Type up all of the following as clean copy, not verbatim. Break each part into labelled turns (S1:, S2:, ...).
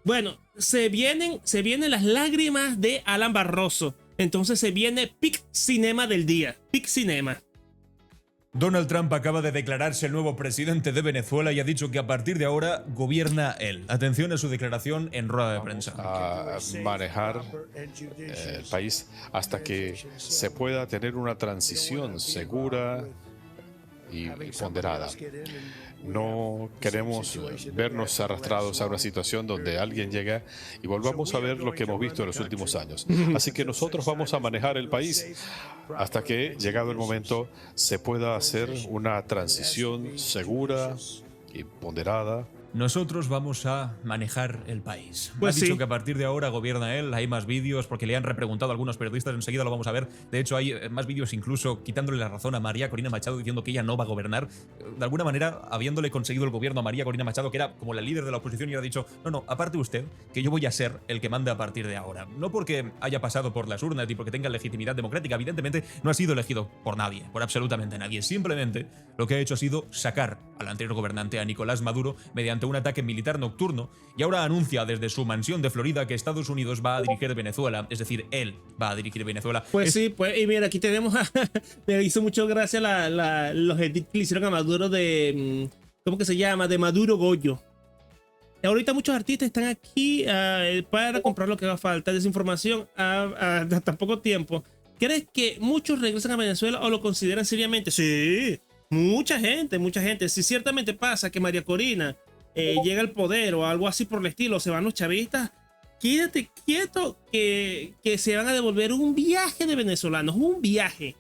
S1: Bueno, se vienen las lágrimas de Alan Barroso. Entonces se viene Peak Cinema del día. Peak Cinema.
S2: Donald Trump acaba de declararse el nuevo presidente de Venezuela y ha dicho que a partir de ahora gobierna él. Atención a su declaración en rueda de prensa.
S3: A manejar el país hasta que se pueda tener una transición segura y ponderada. No queremos vernos arrastrados a una situación donde alguien llega y volvamos a ver lo que hemos visto en los últimos años. Así que nosotros vamos a manejar el país hasta que, llegado el momento, se pueda hacer una transición segura y ponderada.
S2: Nosotros vamos a manejar el país.
S1: Pues
S2: ha dicho
S1: sí.
S2: que a partir de ahora gobierna él. Hay más vídeos porque le han repreguntado a algunos periodistas. Enseguida lo vamos a ver. De hecho, hay más vídeos incluso quitándole la razón a María Corina Machado diciendo que ella no va a gobernar. De alguna manera, habiéndole conseguido el gobierno a María Corina Machado, que era como la líder de la oposición, y ha dicho, no, aparte usted, que yo voy a ser el que manda a partir de ahora. No porque haya pasado por las urnas y porque tenga legitimidad democrática. Evidentemente, no ha sido elegido por nadie, por absolutamente nadie. Simplemente lo que ha hecho ha sido sacar al anterior gobernante, a Nicolás Maduro, mediante un ataque militar nocturno, y ahora anuncia desde su mansión de Florida que Estados Unidos va a dirigir Venezuela, es decir, él va a dirigir Venezuela.
S1: Pues sí, pues, y mira, aquí tenemos me hizo mucho gracia los edits que le hicieron a Maduro de, ¿cómo que se llama? De Maduro Goyo. Ahorita muchos artistas están aquí para comprar lo que haga falta. Desinformación a tan poco tiempo. ¿Crees que muchos regresan a Venezuela o lo consideran seriamente? Sí, mucha gente, mucha gente. Si ciertamente pasa que María Corina llega al poder o algo así por el estilo, se van los chavistas, quédate quieto que se van a devolver un viaje de venezolanos, un viaje.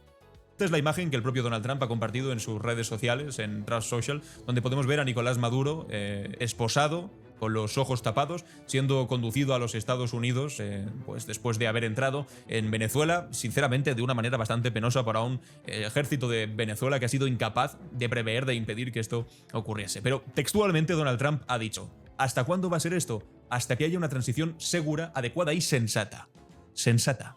S2: Esta es la imagen que el propio Donald Trump ha compartido en sus redes sociales, en Trust Social, donde podemos ver a Nicolás Maduro esposado, con los ojos tapados, siendo conducido a los Estados Unidos, pues después de haber entrado en Venezuela, sinceramente de una manera bastante penosa para un ejército de Venezuela que ha sido incapaz de prever, de impedir que esto ocurriese. Pero textualmente Donald Trump ha dicho, ¿hasta cuándo va a ser esto? Hasta que haya una transición segura, adecuada y sensata. Sensata.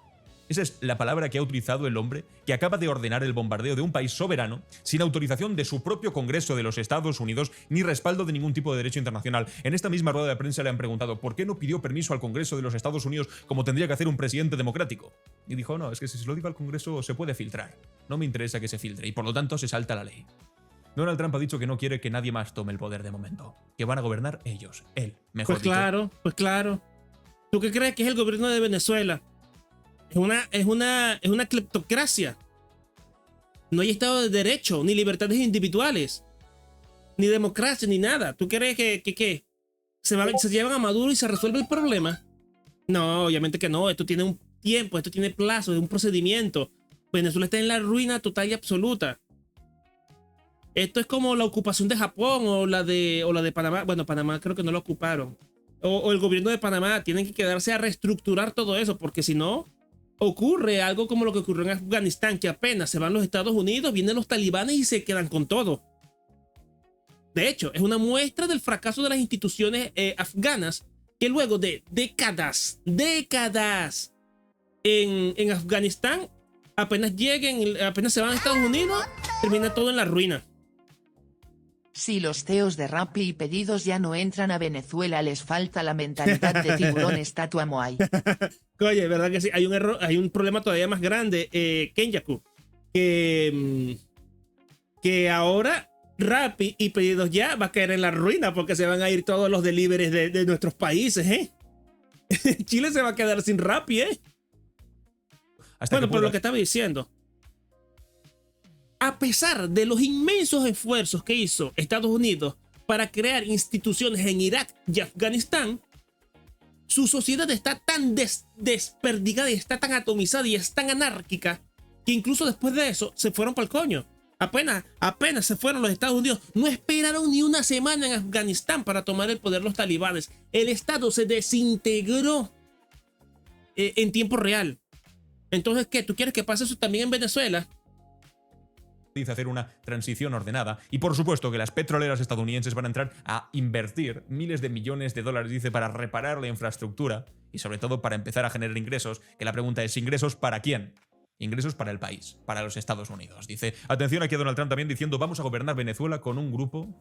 S2: Esa es la palabra que ha utilizado el hombre que acaba de ordenar el bombardeo de un país soberano sin autorización de su propio Congreso de los Estados Unidos ni respaldo de ningún tipo de derecho internacional. En esta misma rueda de prensa le han preguntado ¿por qué no pidió permiso al Congreso de los Estados Unidos como tendría que hacer un presidente democrático? Y dijo, no, es que si se lo digo al Congreso se puede filtrar. No me interesa que se filtre y por lo tanto se salta la ley. Donald Trump ha dicho que no quiere que nadie más tome el poder de momento, que van a gobernar ellos, él, mejor dicho.
S1: Pues claro. ¿Tú qué crees que es el gobierno de Venezuela? Es una cleptocracia. No hay Estado de Derecho, ni libertades individuales, ni democracia, ni nada. ¿Tú crees que se llevan a Maduro y se resuelve el problema? No, obviamente que no. Esto tiene un tiempo, esto tiene plazo, es un procedimiento. Venezuela está en la ruina total y absoluta. Esto es como la ocupación de Japón o la de Panamá. Bueno, Panamá creo que no lo ocuparon. O el gobierno de Panamá. Tienen que quedarse a reestructurar todo eso, porque si no, ocurre algo como lo que ocurrió en Afganistán, que apenas se van los Estados Unidos, vienen los talibanes y se quedan con todo. De hecho, es una muestra del fracaso de las instituciones afganas, que luego de décadas en Afganistán, apenas se van a Estados Unidos, termina todo en la ruina.
S4: Si los CEOs de Rappi y Pedidos ya no entran a Venezuela, les falta la mentalidad de tiburón estatua Moai.
S1: Oye, verdad que sí, hay un error, hay un problema todavía más grande, Kenyaku, que ahora Rappi y Pedidos Ya va a caer en la ruina porque se van a ir todos los deliveries de nuestros países, ¿eh? Chile se va a quedar sin Rappi, ¿eh? Bueno, por lo que estaba diciendo. A pesar de los inmensos esfuerzos que hizo Estados Unidos para crear instituciones en Irak y Afganistán, su sociedad está tan desperdigada y está tan atomizada y es tan anárquica que incluso después de eso se fueron para el coño. Apenas se fueron los Estados Unidos. No esperaron ni una semana en Afganistán para tomar el poder los talibanes. El Estado se desintegró en tiempo real. Entonces, ¿qué? ¿Tú quieres que pase eso también en Venezuela?
S2: Dice hacer una transición ordenada y por supuesto que las petroleras estadounidenses van a entrar a invertir miles de millones de dólares, dice, para reparar la infraestructura y sobre todo para empezar a generar ingresos, que la pregunta es ¿ingresos para quién? Ingresos para el país, para los Estados Unidos. Dice, atención aquí a Donald Trump también diciendo vamos a gobernar Venezuela con un grupo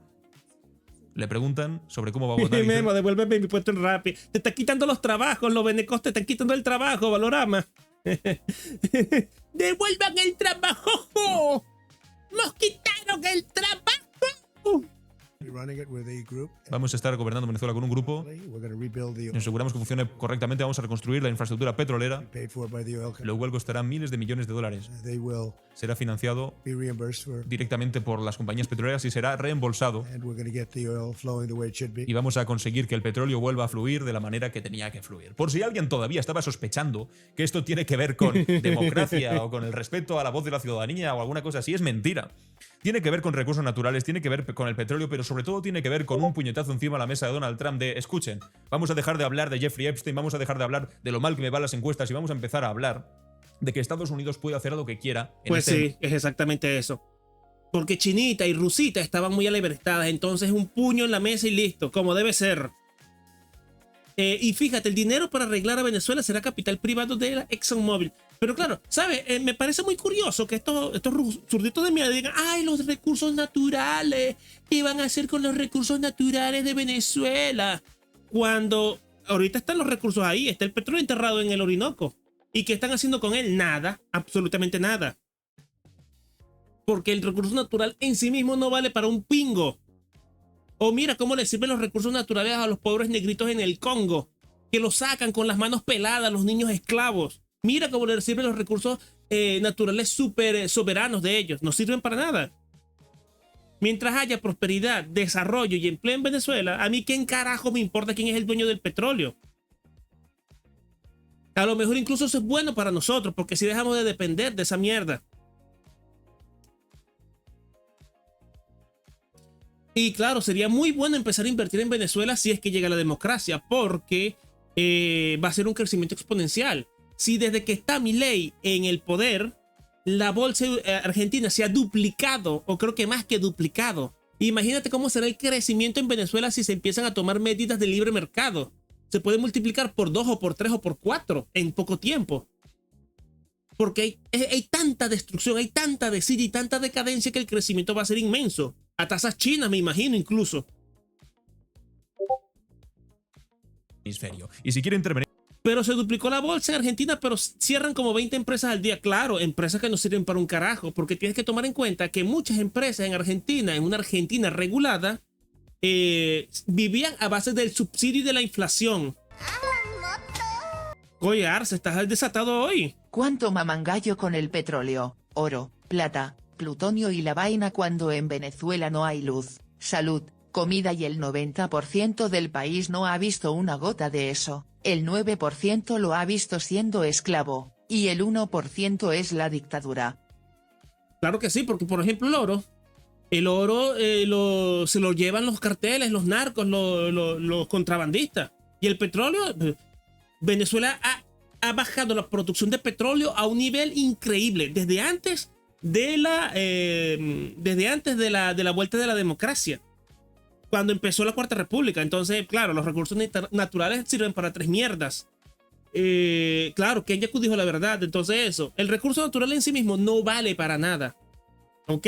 S2: Le preguntan sobre cómo va a votar. Y dice,
S1: Memo, devuélveme mi puesto en Rappi. Te están quitando los trabajos, los venecos te están quitando el trabajo, Valorama. ¡Devuelvan el trabajo! ¡Nos quitaron el trabajo!
S2: vamos a estar gobernando Venezuela con un grupo. Nos aseguramos que funcione correctamente. Vamos a reconstruir la infraestructura petrolera, lo cual costará miles de millones de dólares. Será financiado directamente por las compañías petroleras y será reembolsado. Y vamos a conseguir que el petróleo vuelva a fluir de la manera que tenía que fluir. Por si alguien todavía estaba sospechando que esto tiene que ver con democracia o con el respeto a la voz de la ciudadanía o alguna cosa así, es mentira. Tiene que ver con recursos naturales, tiene que ver con el petróleo, pero sobre todo tiene que ver con un puñetazo encima de la mesa de Donald Trump de, escuchen, vamos a dejar de hablar de Jeffrey Epstein, vamos a dejar de hablar de lo mal que me van las encuestas y vamos a empezar a hablar de que Estados Unidos puede hacer lo que quiera.
S1: Pues sí, es exactamente eso. Porque Chinita y Rusita estaban muy alebrestadas, entonces un puño en la mesa y listo, como debe ser. Y fíjate, el dinero para arreglar a Venezuela será capital privado de la ExxonMobil. Pero claro, ¿sabes? Me parece muy curioso que estos zurditos de mierda digan, ¡ay, los recursos naturales! ¿Qué van a hacer con los recursos naturales de Venezuela? Cuando ahorita están los recursos ahí, está el petróleo enterrado en el Orinoco. ¿Y qué están haciendo con él? Nada, absolutamente nada. Porque el recurso natural en sí mismo no vale para un pingo. O mira cómo le sirven los recursos naturales a los pobres negritos en el Congo, que los sacan con las manos peladas, los niños esclavos. Mira cómo le sirven los recursos naturales súper soberanos de ellos. No sirven para nada. Mientras haya prosperidad, desarrollo y empleo en Venezuela, a mí qué carajo me importa quién es el dueño del petróleo. A lo mejor incluso eso es bueno para nosotros, porque si dejamos de depender de esa mierda. Y claro, sería muy bueno empezar a invertir en Venezuela si es que llega la democracia, porque va a ser un crecimiento exponencial. Si desde que está Milei en el poder, la bolsa argentina se ha duplicado, o creo que más que duplicado. Imagínate cómo será el crecimiento en Venezuela si se empiezan a tomar medidas de libre mercado. Se puede multiplicar por 2 o por 3 o por 4 en poco tiempo. Porque hay tanta destrucción, hay tanta desidia y tanta decadencia que el crecimiento va a ser inmenso. A tasas chinas, me imagino, incluso.
S2: Hemisferio. Y si quiere intervenir.
S1: Pero se duplicó la bolsa en Argentina, pero cierran como 20 empresas al día. Claro, empresas que no sirven para un carajo, porque tienes que tomar en cuenta que muchas empresas en Argentina, en una Argentina regulada, vivían a base del subsidio y de la inflación. Oye, Arce, estás desatado hoy.
S4: ¿Cuánto mamangallo con el petróleo, oro, plata, plutonio y la vaina cuando en Venezuela no hay luz, salud, comida y el 90% del país no ha visto una gota de eso? El 9% lo ha visto siendo esclavo, y el 1% es la dictadura.
S1: Claro que sí, porque por ejemplo el oro se lo llevan los carteles, los narcos, los contrabandistas. Y el petróleo, Venezuela ha bajado la producción de petróleo a un nivel increíble desde antes de la vuelta de la democracia, cuando empezó la Cuarta República. Entonces, claro, los recursos naturales sirven para 3 mierdas. Claro, Kenyaku dijo la verdad. Entonces eso, el recurso natural en sí mismo no vale para nada. ¿Ok?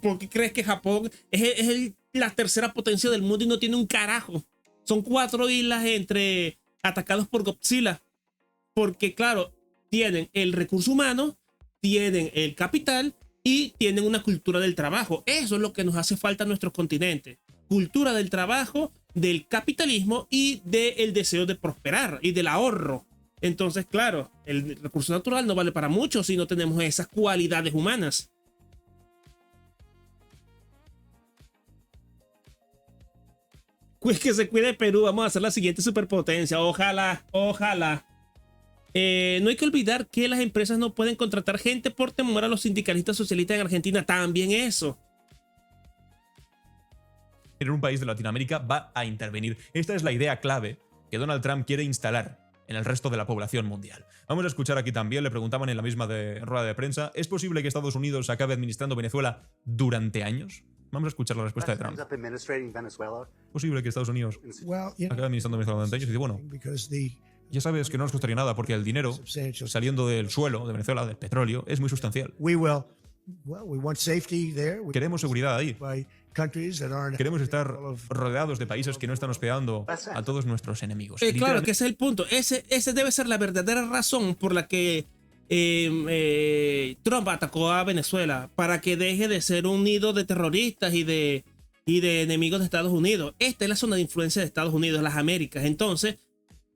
S1: ¿Por qué crees que Japón es la tercera potencia del mundo y no tiene un carajo? Son 4 islas atacados por Godzilla. Porque, claro, tienen el recurso humano, tienen el capital y tienen una cultura del trabajo. Eso es lo que nos hace falta a nuestros continentes. Cultura del trabajo, del capitalismo y del deseo de prosperar y del ahorro. Entonces, claro, el recurso natural no vale para mucho si no tenemos esas cualidades humanas. Pues que se cuide Perú, vamos a ser la siguiente superpotencia. Ojalá, ojalá. No hay que olvidar que las empresas no pueden contratar gente por temor a los sindicalistas socialistas en Argentina. También eso.
S2: En un país de Latinoamérica va a intervenir. Esta es la idea clave que Donald Trump quiere instalar en el resto de la población mundial. Vamos a escuchar aquí también, le preguntaban en la misma rueda de prensa, ¿es posible que Estados Unidos acabe administrando Venezuela durante años? Vamos a escuchar la respuesta de Trump. ¿Es posible que Estados Unidos acabe administrando Venezuela durante años? Y dice, bueno, ya sabes que no nos costaría nada porque el dinero saliendo del suelo de Venezuela, del petróleo, es muy sustancial. Queremos seguridad ahí. Queremos estar rodeados de países que no están hospedando a todos nuestros enemigos.
S1: Claro, que ese es el punto. Ese debe ser la verdadera razón por la que Trump atacó a Venezuela, para que deje de ser un nido de terroristas y de enemigos de Estados Unidos. Esta es la zona de influencia de Estados Unidos, las Américas. Entonces,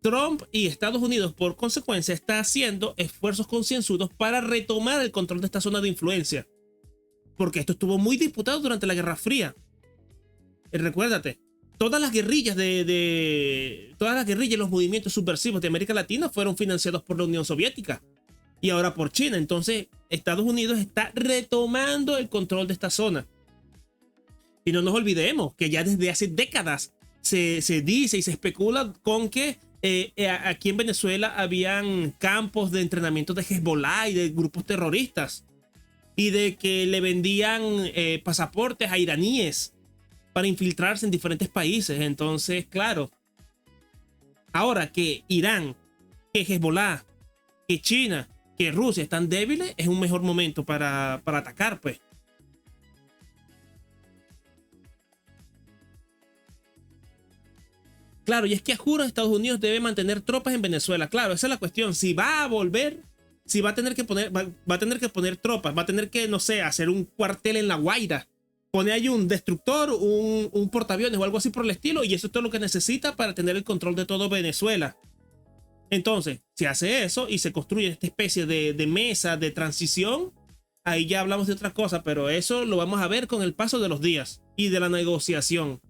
S1: Trump y Estados Unidos, por consecuencia, está haciendo esfuerzos concienzudos para retomar el control de esta zona de influencia. Porque esto estuvo muy disputado durante la Guerra Fría. Recuérdate, todas las guerrillas todas las guerrillas y los movimientos subversivos de América Latina fueron financiados por la Unión Soviética y ahora por China. Entonces, Estados Unidos está retomando el control de esta zona. Y no nos olvidemos que ya desde hace décadas se dice y se especula con que aquí en Venezuela habían campos de entrenamiento de Hezbollah y de grupos terroristas, y de que le vendían pasaportes a iraníes para infiltrarse en diferentes países. Entonces, claro, ahora que Irán, que Hezbollah, que China, que Rusia están débiles, es un mejor momento para atacar, pues. Claro, y es que a juro Estados Unidos debe mantener tropas en Venezuela. Claro, esa es la cuestión. Si va a volver, si va a tener que poner, va a tener que poner tropas, va a tener que, no sé, hacer un cuartel en La Guaira, pone ahí un destructor, un portaaviones o algo así por el estilo, y eso es todo lo que necesita para tener el control de todo Venezuela. Entonces, si hace eso y se construye esta especie de mesa de transición, ahí ya hablamos de otra cosa, pero eso lo vamos a ver con el paso de los días y de la negociación.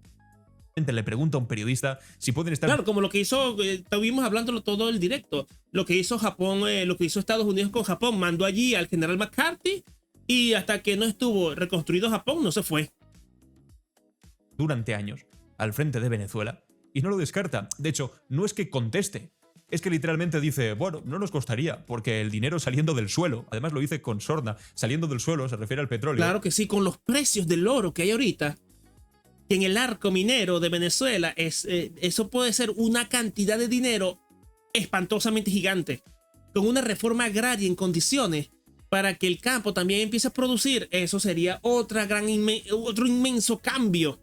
S2: Le pregunta a un periodista si pueden estar...
S1: Claro, como lo que hizo, estuvimos hablándolo todo el directo, lo que hizo Japón, lo que hizo Estados Unidos con Japón, mandó allí al general McCarthy y hasta que no estuvo reconstruido Japón no se fue.
S2: Durante años al frente de Venezuela y no lo descarta. De hecho, no es que conteste, es que literalmente dice, bueno, no nos costaría, porque el dinero saliendo del suelo, además lo dice con sorna, saliendo del suelo se refiere al petróleo.
S1: Claro que sí, con los precios del oro que hay ahorita, que en el arco minero de Venezuela, eso puede ser una cantidad de dinero espantosamente gigante. Con una reforma agraria en condiciones para que el campo también empiece a producir, eso sería otro inmenso cambio.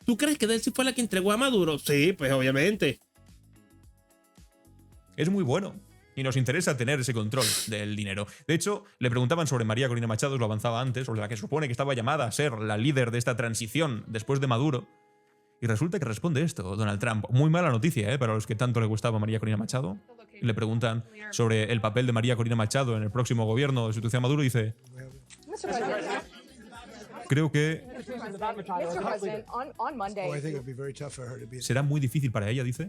S1: ¿Tú crees que Delcy fue la que entregó a Maduro? Sí, pues obviamente.
S2: Es muy bueno. Y nos interesa tener ese control del dinero. De hecho, le preguntaban sobre María Corina Machado, lo avanzaba antes, sobre la que supone que estaba llamada a ser la líder de esta transición después de Maduro. Y resulta que responde esto, Donald Trump. Muy mala noticia, para los que tanto le gustaba María Corina Machado. Y le preguntan sobre el papel de María Corina Machado en el próximo gobierno de sustitución a Maduro y dice... Creo que será muy difícil para ella, dice.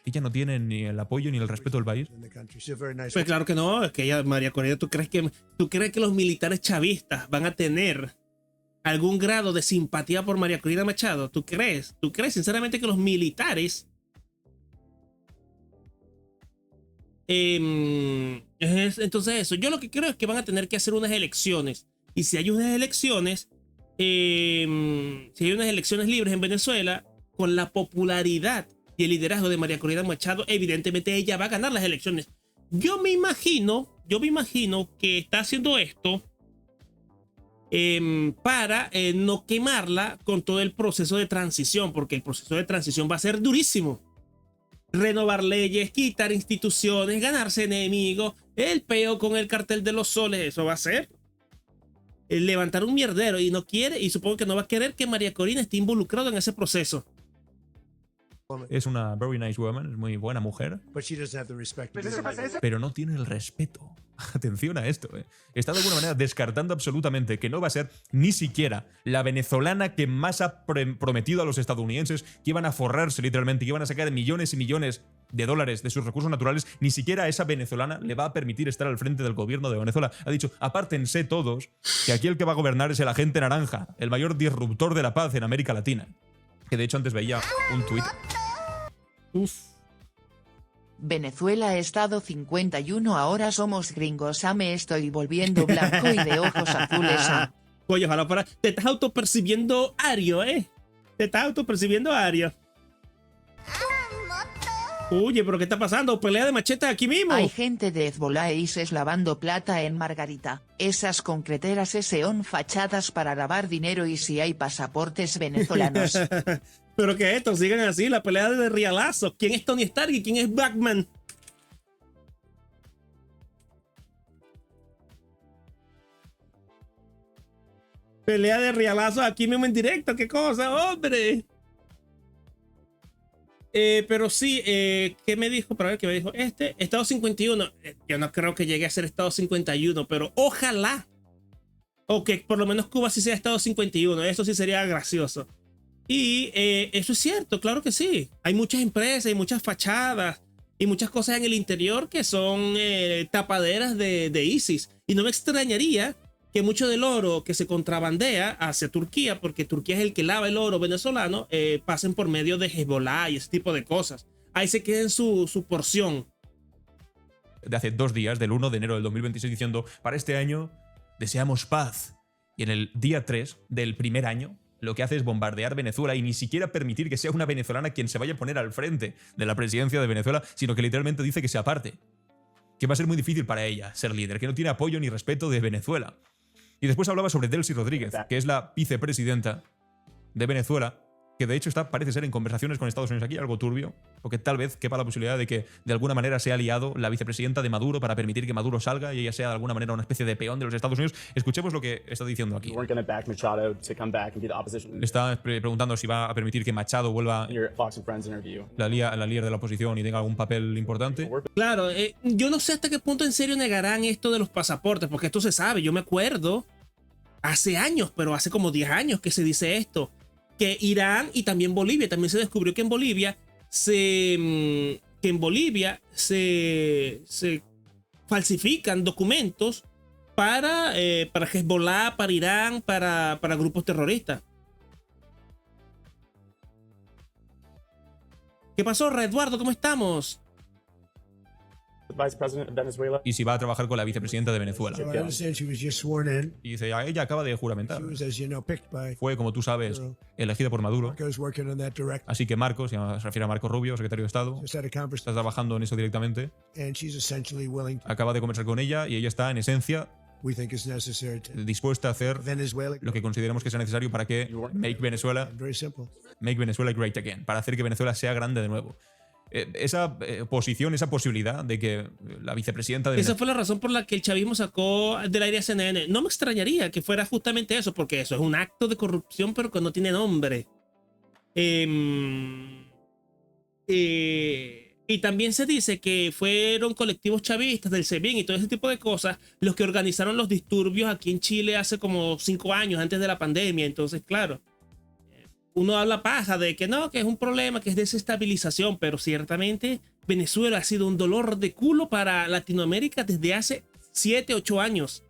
S2: Ella no tiene ni el apoyo ni el respeto del país.
S1: Pues claro que no, es que ella, María Corina, ¿tú crees que los militares chavistas van a tener algún grado de simpatía por María Corina Machado? ¿Tú crees sinceramente que los militares entonces eso? Yo lo que creo es que van a tener que hacer unas elecciones. Y si hay unas elecciones, libres en Venezuela, con la popularidad y el liderazgo de María Corina Machado, evidentemente ella va a ganar las elecciones. Yo me imagino que está haciendo esto para no quemarla con todo el proceso de transición, porque el proceso de transición va a ser durísimo. Renovar leyes, quitar instituciones, ganarse enemigos, el peo con el cartel de los soles, eso va a ser levantar un mierdero, y no quiere, y supongo que no va a querer que María Corina esté involucrada en ese proceso.
S2: Es una very nice woman, es muy buena mujer, pero no tiene el respeto. Atención a esto, Está de alguna manera descartando absolutamente que no va a ser ni siquiera la venezolana que más ha prometido a los estadounidenses que iban a forrarse literalmente, que iban a sacar millones y millones de dólares de sus recursos naturales. Ni siquiera a esa venezolana le va a permitir estar al frente del gobierno de Venezuela. Ha dicho, apártense todos, que aquí el que va a gobernar es el agente naranja, el mayor disruptor de la paz en América Latina. Que de hecho antes veía un tuit.
S4: Venezuela estado 51, ahora somos gringos, me estoy volviendo blanco y de ojos azules.
S1: Oye, ojalá para... Te estás autopercibiendo ario, Te estás autopercibiendo ario. Oye, pero ¿qué está pasando? ¿Pelea de machetes aquí mismo?
S4: Hay gente de Hezbollah e ISIS lavando plata en Margarita. Esas concreteras son fachadas para lavar dinero y si hay pasaportes venezolanos.
S1: Pero que esto, sigan así, la pelea de rialazos. ¿Quién es Tony Stark y quién es Batman? Pelea de rialazos aquí mismo en directo, qué cosa, hombre. Pero sí, ¿qué me dijo? Para ver qué me dijo. Estado 51. Yo no creo que llegue a ser Estado 51, pero ojalá. O que por lo menos Cuba sí sea Estado 51. Eso sí sería gracioso. Y eso es cierto, claro que sí. Hay muchas empresas y muchas fachadas y muchas cosas en el interior que son tapaderas de ISIS. Y no me extrañaría que mucho del oro que se contrabandea hacia Turquía, porque Turquía es el que lava el oro venezolano, pasen por medio de Hezbollah y ese tipo de cosas. Ahí se queden su porción.
S2: De hace 2 días, del 1 de enero del 2026, diciendo, para este año deseamos paz. Y en el día 3 del primer año, lo que hace es bombardear Venezuela y ni siquiera permitir que sea una venezolana quien se vaya a poner al frente de la presidencia de Venezuela, sino que literalmente dice que se aparte. Que va a ser muy difícil para ella ser líder, que no tiene apoyo ni respeto de Venezuela. Y después hablaba sobre Delcy Rodríguez, que es la vicepresidenta de Venezuela, que de hecho parece ser en conversaciones con Estados Unidos aquí, algo turbio, o que tal vez quepa la posibilidad de que de alguna manera sea aliado la vicepresidenta de Maduro para permitir que Maduro salga y ella sea de alguna manera una especie de peón de los Estados Unidos. Escuchemos lo que está diciendo aquí. Le está preguntando si va a permitir que Machado vuelva la líder de la oposición y tenga algún papel importante.
S1: Claro, yo no sé hasta qué punto en serio negarán esto de los pasaportes, porque esto se sabe. Yo me acuerdo hace años, pero hace como 10 años que se dice esto, que Irán y también Bolivia, también se descubrió que en Bolivia se falsifican documentos para Hezbollah, para Irán, para grupos terroristas. ¿Qué pasó, Eduardo? ¿Cómo estamos?
S2: Y si va a trabajar con la vicepresidenta de Venezuela. Y dice, ella acaba de juramentar. Fue, como tú sabes, elegida por Maduro. Así que Marcos, se refiere a Marco Rubio, secretario de Estado, está trabajando en eso directamente. Acaba de conversar con ella y ella está, en esencia, dispuesta a hacer lo que consideramos que sea necesario para que Make Venezuela Great Again, para hacer que Venezuela sea grande de nuevo. Esa posición, esa posibilidad de que la vicepresidenta de
S1: Esa fue la razón por la que el chavismo sacó del aire a CNN. No me extrañaría que fuera justamente eso, porque eso es un acto de corrupción, pero que no tiene nombre. Y también se dice que fueron colectivos chavistas del SEBIN y todo ese tipo de cosas los que organizaron los disturbios aquí en Chile hace como 5 años, antes de la pandemia. Entonces, claro, uno habla paja de que no, que es un problema, que es desestabilización, pero ciertamente Venezuela ha sido un dolor de culo para Latinoamérica desde hace 7, 8 años.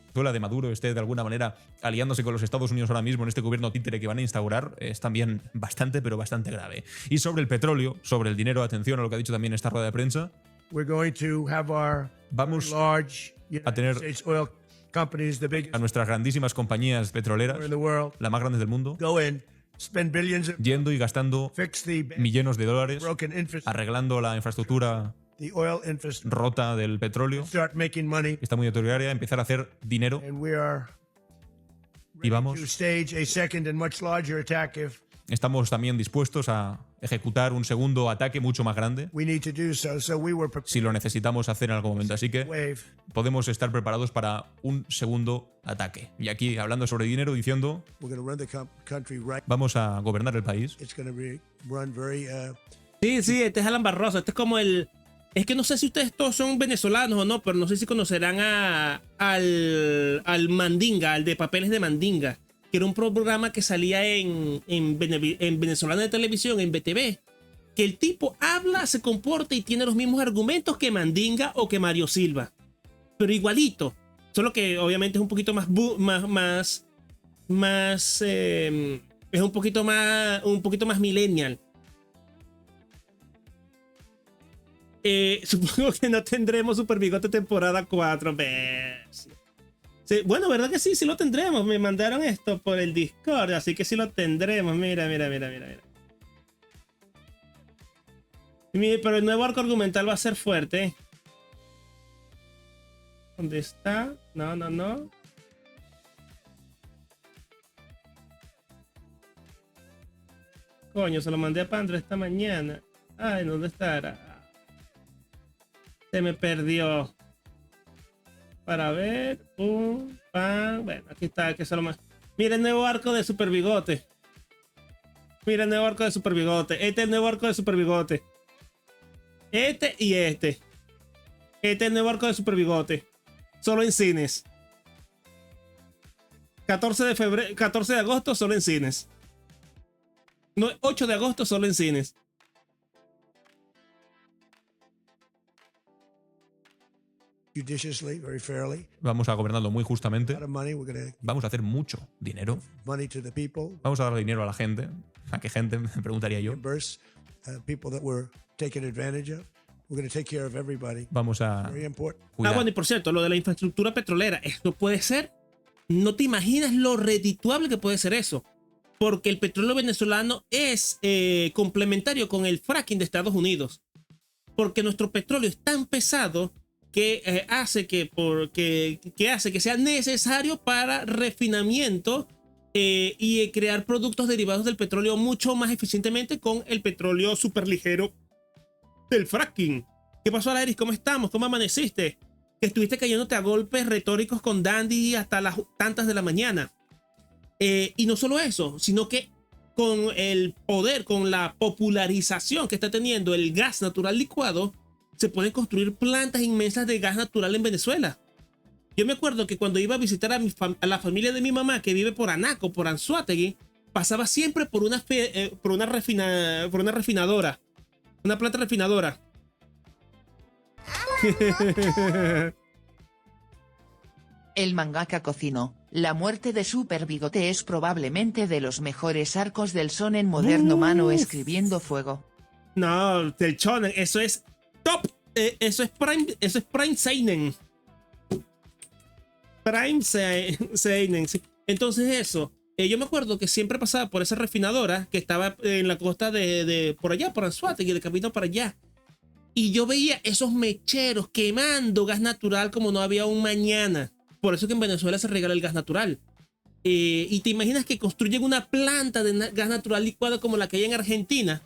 S2: Venezuela de Maduro esté de alguna manera aliándose con los Estados Unidos ahora mismo en este gobierno títere que van a instaurar es también bastante, pero bastante grave. Y sobre el petróleo, sobre el dinero, atención a lo que ha dicho también esta rueda de prensa. Vamos a tener a nuestras grandísimas compañías petroleras, las más grandes del mundo, yendo y gastando millones de dólares arreglando la infraestructura rota del petróleo, que está muy deteriorada, empezar a hacer dinero. Y vamos, estamos también dispuestos a ejecutar un segundo ataque mucho más grande si lo necesitamos hacer en algún momento. Así que podemos estar preparados para un segundo ataque. Y aquí, hablando sobre dinero, diciendo, vamos a gobernar el país.
S1: Sí, este es Alan Barroso. Este es como el... Es que no sé si ustedes todos son venezolanos o no, pero no sé si conocerán al Mandinga, al de Papeles de Mandinga, que era un programa que salía en Venezolana de Televisión, en BTV, que el tipo habla, se comporta y tiene los mismos argumentos que Mandinga o que Mario Silva, pero igualito, solo que obviamente es un poquito más es un poquito más millennial. Supongo que no tendremos Super Bigote temporada 4. Sí, bueno, ¿verdad que sí? Sí lo tendremos. Me mandaron esto por el Discord, así que sí lo tendremos. Mira. Pero el nuevo arco argumental va a ser fuerte. ¿Dónde está? No. Coño, se lo mandé a Pandro esta mañana. Ay, ¿dónde estará? Se me perdió. Para ver. Bueno, aquí está, que se lo más. Mira el nuevo arco de Super Bigote. Mira el nuevo arco de Super Bigote. Este es el nuevo arco de Super Bigote. Este y este. Este es el nuevo arco de Super Bigote. Solo en cines. 14 de agosto solo en cines. No, 8 de agosto solo en cines.
S5: Judiciously, very fairly.
S2: Vamos a gobernarlo muy justamente.
S5: A lot of money. We're going to
S2: Vamos a hacer mucho dinero.
S5: money to the people,
S2: Vamos a dar dinero a la gente. ¿A qué gente? Me preguntaría yo.
S5: reimburse people that were taken advantage of. We're going to take care of everybody.
S2: Vamos a
S5: Very important.
S2: cuidar.
S1: Bueno, y por cierto, lo de la infraestructura petrolera, esto puede ser. No te imaginas lo redituable que puede ser eso. Porque el petróleo venezolano es complementario con el fracking de Estados Unidos. Porque nuestro petróleo es tan pesado que hace que sea necesario para refinamiento y crear productos derivados del petróleo mucho más eficientemente con el petróleo superligero del fracking. ¿Qué pasó, Alairis? ¿Cómo estamos? ¿Cómo amaneciste? Que estuviste cayéndote a golpes retóricos con Dandy hasta las tantas de la mañana. Y no solo eso, sino que con el poder, con la popularización que está teniendo el gas natural licuado, se pueden construir plantas inmensas de gas natural en Venezuela. Yo me acuerdo que cuando iba a visitar a la familia de mi mamá, que vive por Anaco, por Anzoátegui, pasaba siempre por una refinadora. Una planta refinadora.
S4: El mangaka cocinó. La muerte de Super Bigote es probablemente de los mejores arcos del shonen moderno, mano escribiendo fuego.
S1: No, del shonen, eso es top. Eso es Prime Seinen. Prime Seinen, sí. Entonces eso, yo me acuerdo que siempre pasaba por esa refinadora que estaba en la costa de por allá, por Anzoátegui, de camino para allá. Y yo veía esos mecheros quemando gas natural como no había un mañana. Por eso que en Venezuela se regala el gas natural. Y te imaginas que construyen una planta de gas natural licuado como la que hay en Argentina.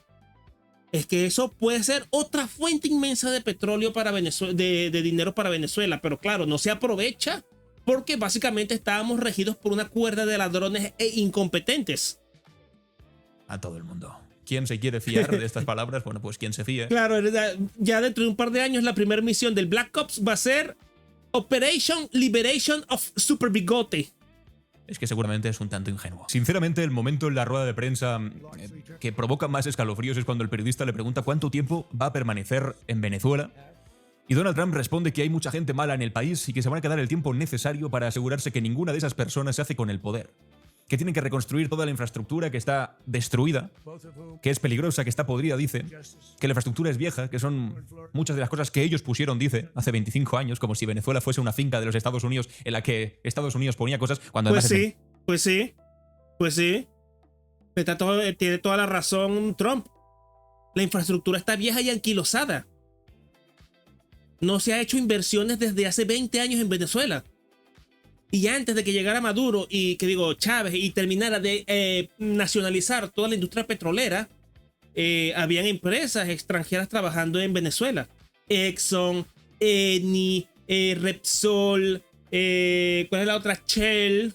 S1: Es que eso puede ser otra fuente inmensa de petróleo para Venezuela, de dinero para Venezuela. Pero claro, no se aprovecha porque básicamente estábamos regidos por una cuerda de ladrones e incompetentes.
S2: A todo el mundo. ¿Quién se quiere fiar de estas palabras? Bueno, pues quien se fíe.
S1: Claro, ya dentro de un par de años la primera misión del Black Ops va a ser Operation Liberation of Super Bigote.
S2: Es que seguramente es un tanto ingenuo. Sinceramente, el momento en la rueda de prensa que provoca más escalofríos es cuando el periodista le pregunta cuánto tiempo va a permanecer en Venezuela. Y Donald Trump responde que hay mucha gente mala en el país y que se van a quedar el tiempo necesario para asegurarse que ninguna de esas personas se hace con el poder. Que tienen que reconstruir toda la infraestructura que está destruida, que es peligrosa, que está podrida, dice, que la infraestructura es vieja, que son muchas de las cosas que ellos pusieron, dice, hace 25 años, como si Venezuela fuese una finca de los Estados Unidos en la que Estados Unidos ponía cosas cuando
S1: Pues
S2: además...
S1: sí. Tiene toda la razón Trump. La infraestructura está vieja y anquilosada. No se ha hecho inversiones desde hace 20 años en Venezuela. Y antes de que llegara Maduro y Chávez y terminara de nacionalizar toda la industria petrolera, habían empresas extranjeras trabajando en Venezuela. Exxon, Eni, Repsol, ¿cuál es la otra? Shell.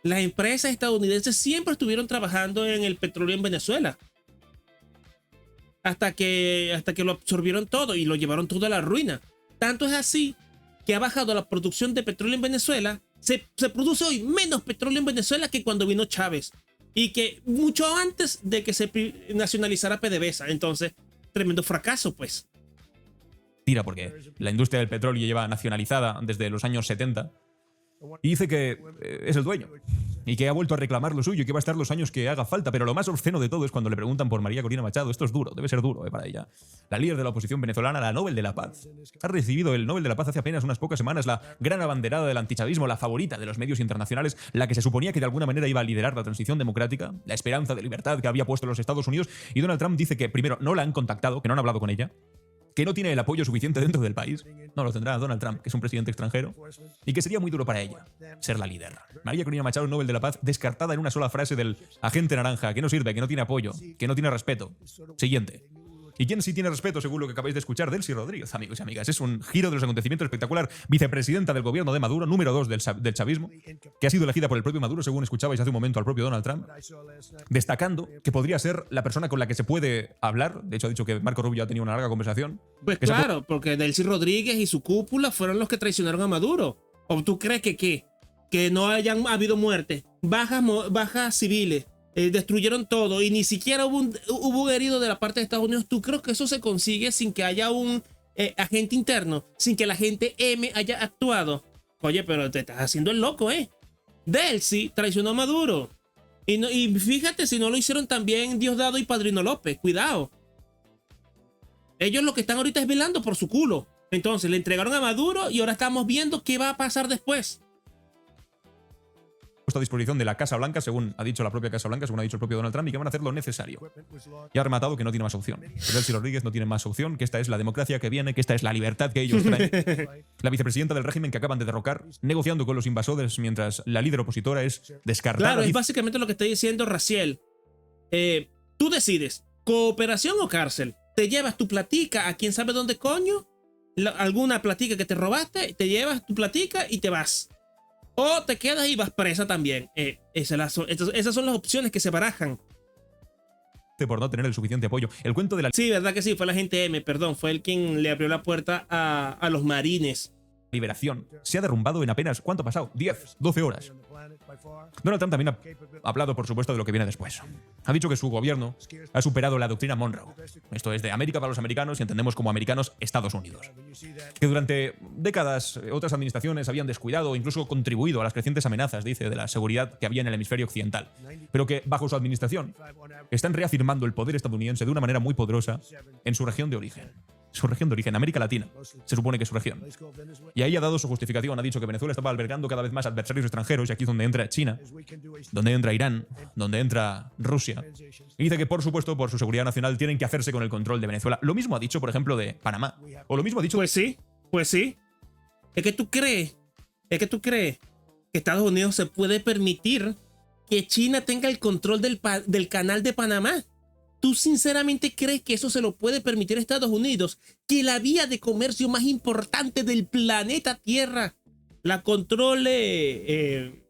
S1: Las empresas estadounidenses siempre estuvieron trabajando en el petróleo en Venezuela. Hasta que lo absorbieron todo y lo llevaron todo a la ruina. Tanto es así que ha bajado la producción de petróleo en Venezuela. Se produce hoy menos petróleo en Venezuela que cuando vino Chávez. Y que mucho antes de que se nacionalizara PDVSA. Entonces, tremendo fracaso, pues.
S2: Tira, porque la industria del petróleo lleva nacionalizada desde los años 70. Y dice que es el dueño y que ha vuelto a reclamar lo suyo y que va a estar los años que haga falta. Pero lo más obsceno de todo es cuando le preguntan por María Corina Machado. Esto es duro, debe ser duro para ella. La líder de la oposición venezolana, la Nobel de la Paz. Ha recibido el Nobel de la Paz hace apenas unas pocas semanas, la gran abanderada del antichavismo, la favorita de los medios internacionales, la que se suponía que de alguna manera iba a liderar la transición democrática, la esperanza de libertad que había puesto los Estados Unidos. Y Donald Trump dice que, primero, no la han contactado, que no han hablado con ella, que no tiene el apoyo suficiente dentro del país. No lo tendrá Donald Trump, que es un presidente extranjero, y que sería muy duro para ella ser la líder. María Corina Machado, Nobel de la Paz, descartada en una sola frase del agente naranja, que no sirve, que no tiene apoyo, que no tiene respeto. Siguiente. ¿Y quién sí tiene respeto, según lo que acabáis de escuchar? Delcy Rodríguez, amigos y amigas. Es un giro de los acontecimientos espectacular. Vicepresidenta del gobierno de Maduro, número 2 del chavismo, que ha sido elegida por el propio Maduro, según escuchabais hace un momento al propio Donald Trump, destacando que podría ser la persona con la que se puede hablar. De hecho, ha dicho que Marco Rubio ha tenido una larga conversación.
S1: Pues claro, porque Delcy Rodríguez y su cúpula fueron los que traicionaron a Maduro. ¿O tú crees que qué? Que no hayan habido muertes, bajas civiles, destruyeron todo y ni siquiera hubo herido de la parte de Estados Unidos. ¿Tú crees que eso se consigue sin que haya un agente interno, sin que la gente M haya actuado? Oye, pero te estás haciendo el loco, ¿eh? Delcy traicionó a Maduro. Y fíjate si no lo hicieron también Diosdado y Padrino López. Cuidado. Ellos lo que están ahorita es velando por su culo. Entonces le entregaron a Maduro y ahora estamos viendo qué va a pasar después.
S2: Puesto a disposición de la Casa Blanca, según ha dicho la propia Casa Blanca, según ha dicho el propio Donald Trump, y que van a hacer lo necesario. Y ha rematado que no tiene más opción. Delcy Rodríguez no tiene más opción, que esta es la democracia que viene, que esta es la libertad que ellos traen. La vicepresidenta del régimen que acaban de derrocar, negociando con los invasores mientras la líder opositora es descartada.
S1: Claro, es básicamente lo que está diciendo Raciel. Tú decides, cooperación o cárcel. Te llevas tu platica a quién sabe dónde coño, alguna platica que te robaste, te llevas tu platica y te vas. O te quedas y vas presa también. Esas son las opciones que se barajan.
S2: Por no tener el suficiente apoyo. El cuento de la
S1: Sí, verdad que sí, fue la gente M, perdón. Fue el quien le abrió la puerta a los marines.
S2: liberación se ha derrumbado en apenas, ¿cuánto ha pasado? 10, 12 horas. Donald Trump también ha hablado, por supuesto, de lo que viene después. Ha dicho que su gobierno ha superado la doctrina Monroe. Esto es de América para los americanos y entendemos como americanos Estados Unidos. Que durante décadas otras administraciones habían descuidado o incluso contribuido a las crecientes amenazas, dice, de la seguridad que había en el hemisferio occidental. Pero que bajo su administración están reafirmando el poder estadounidense de una manera muy poderosa en su región de origen. Su región de origen, América Latina, se supone que es su región. Y ahí ha dado su justificación, ha dicho que Venezuela estaba albergando cada vez más adversarios extranjeros, y aquí es donde entra China, donde entra Irán, donde entra Rusia. Y dice que, por supuesto, por su seguridad nacional, tienen que hacerse con el control de Venezuela. Lo mismo ha dicho, por ejemplo, de Panamá. O lo mismo ha dicho...
S1: Pues sí. Es que tú crees que Estados Unidos se puede permitir que China tenga el control del canal de Panamá. ¿Tú sinceramente crees que eso se lo puede permitir a Estados Unidos? Que la vía de comercio más importante del planeta Tierra la controle